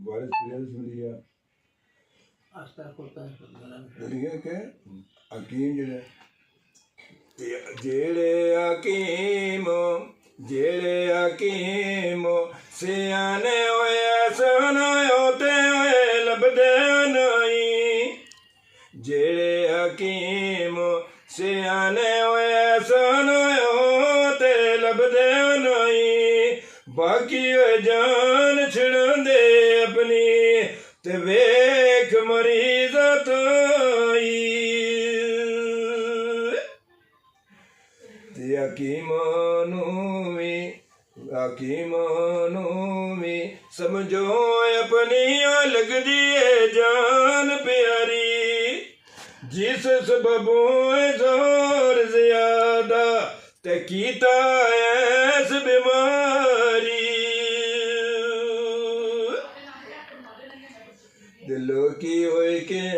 What experience मिली है? दुनिया के हकीम जेड़े हकीम सियाने होए सुनायो ते होए लभदे नहीं जेड़े हकीम सियाने होए सुनायो ते लभदे नहीं बाकी जान छिड़ांदे अपनी ते वेख मरीज ताई ते हकीमां भी समझो अपनी लगदी है जान प्यारी जिस सबबों जोर ज्यादा ते कीता ऐस बीमारी दिलों की होए के